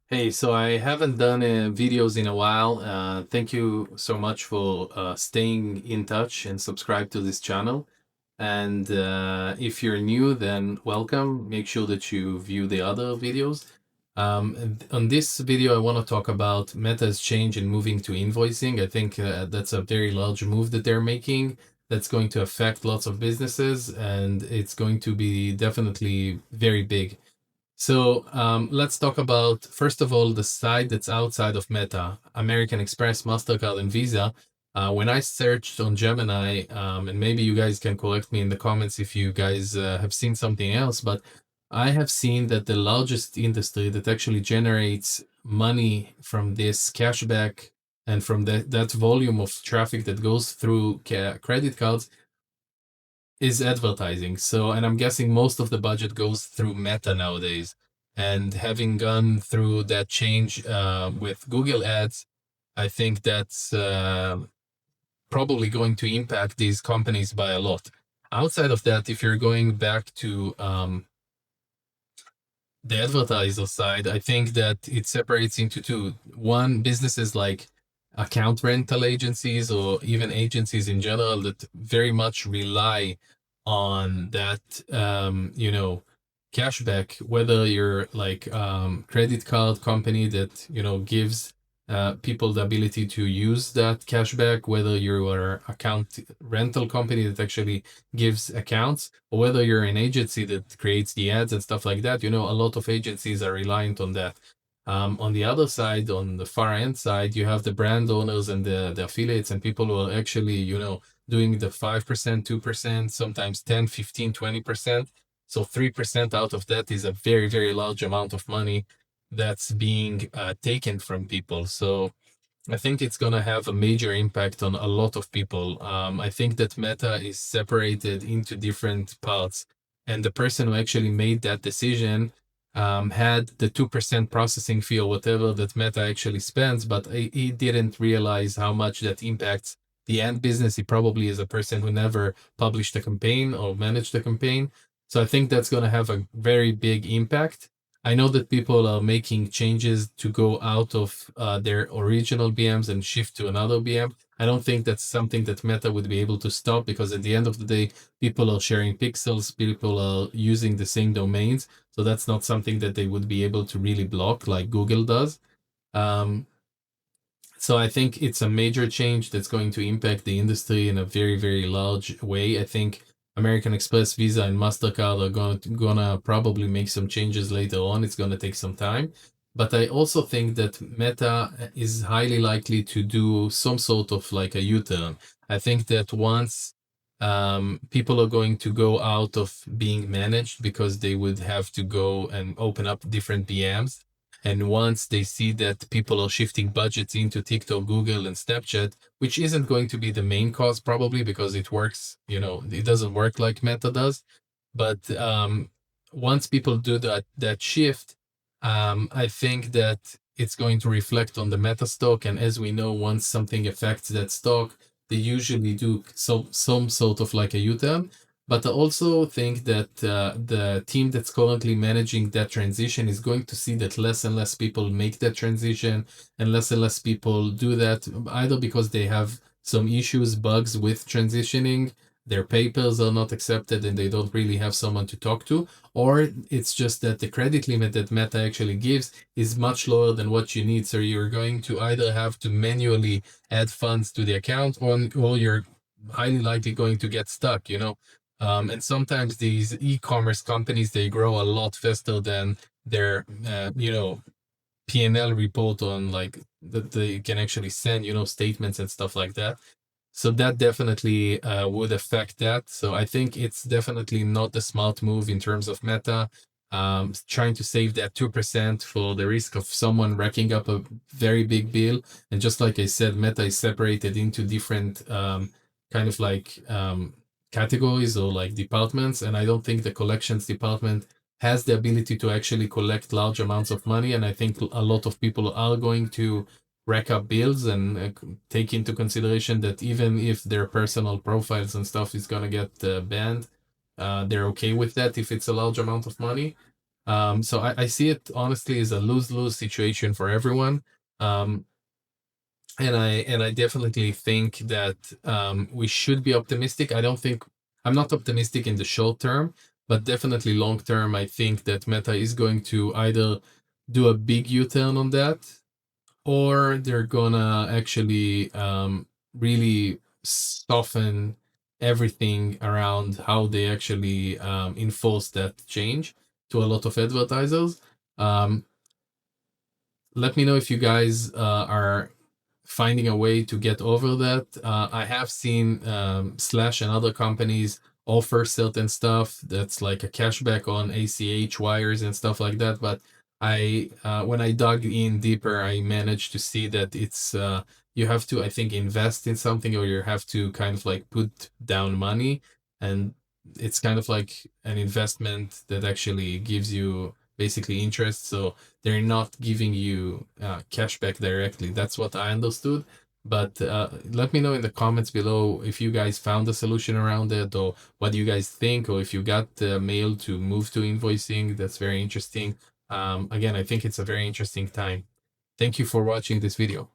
Hey, so I haven't done videos in a while. Thank you so much for staying in touch and subscribe to this channel. And if you're new, then welcome. Make sure that you view the other videos. And on this video, I want to talk about Meta's change in moving to invoicing. I think that's a very large move that they're making that's going to affect lots of businesses, and it's going to be definitely very big. So let's talk about, first of all, the side that's outside of Meta, American Express, MasterCard, and Visa. When I searched on Gemini, and maybe you guys can correct me in the comments if you guys have seen something else, but I have seen that the largest industry that actually generates money from this cashback and from that volume of traffic that goes through credit cards is advertising. So, and I'm guessing most of the budget goes through Meta nowadays. And having gone through that change with Google Ads, I think that's probably going to impact these companies by a lot. Outside of that, if you're going back to the advertiser side, I think that it separates into two. One, businesses like account rental agencies or even agencies in general that very much rely on that, cashback, whether you're like credit card company that, gives people the ability to use that cashback, whether you are account rental company that actually gives accounts, or whether you're an agency that creates the ads and stuff like that. A lot of agencies are reliant on that. On the other side, on the far end side, you have the brand owners and the affiliates and people who are actually, doing the 5%, 2%, sometimes 10, 15, 20%. So 3% out of that is a very, very large amount of money that's being taken from people. So I think it's going to have a major impact on a lot of people. I think that Meta is separated into different parts, and the person who actually made that decision had the 2% processing fee or whatever that Meta actually spends, but he didn't realize how much that impacts the end business. He probably is a person who never published a campaign or managed a campaign. So I think that's going to have a very big impact. I know that people are making changes to go out of their original BMs and shift to another BM. I don't think that's something that Meta would be able to stop, because at the end of the day, people are sharing pixels, people are using the same domains. So that's not something that they would be able to really block like Google does. Um, so I think it's a major change that's going to impact the industry in a very, very large way. I think American Express, Visa, and MasterCard are gonna probably make some changes later on. It's gonna take some time. But I also think that Meta is highly likely to do some sort of like a U-turn. I think that once people are going to go out of being managed because they would have to go and open up different BMs, and once they see that people are shifting budgets into TikTok, Google, and Snapchat, which isn't going to be the main cause probably because it works, it doesn't work like Meta does. But once people do that shift, I think that it's going to reflect on the Meta stock. And as we know, once something affects that stock, they usually do some sort of like a U-turn. But I also think that the team that's currently managing that transition is going to see that less and less people make that transition, and less people do that, either because they have some issues, bugs with transitioning, their papers are not accepted, and they don't really have someone to talk to, or it's just that the credit limit that Meta actually gives is much lower than what you need. So you're going to either have to manually add funds to the account, or you're highly likely going to get stuck. And sometimes these e-commerce companies, they grow a lot faster than their, P&L report on like that they can actually send, statements and stuff like that. So that definitely would affect that. So I think it's definitely not a smart move in terms of Meta, trying to save that 2% for the risk of someone racking up a very big bill. And just like I said, Meta is separated into different kind of like categories or like departments. And I don't think the collections department has the ability to actually collect large amounts of money. And I think a lot of people are going to rack up bills and take into consideration that even if their personal profiles and stuff is going to get banned, they're okay with that if it's a large amount of money. So I see it honestly as a lose-lose situation for everyone. Um, and I definitely think that we should be optimistic. I'm not optimistic in the short term, but definitely long term. I think that Meta is going to either do a big U-turn on that, or they're gonna actually really soften everything around how they actually enforce that change to a lot of advertisers. Um, Let me know if you guys are finding a way to get over that. I have seen Slash and other companies offer certain stuff that's like a cashback on ACH wires and stuff like that. But when I dug in deeper, I managed to see that it's you have to, I think, invest in something, or you have to kind of like put down money, and it's kind of like an investment that actually gives you basically interest. So they're not giving you cash back directly. That's what I understood. But let me know in the comments below if you guys found a solution around it, or what do you guys think, or if you got the mail to move to invoicing. That's very interesting. Again, I think it's a very interesting time. Thank you for watching this video.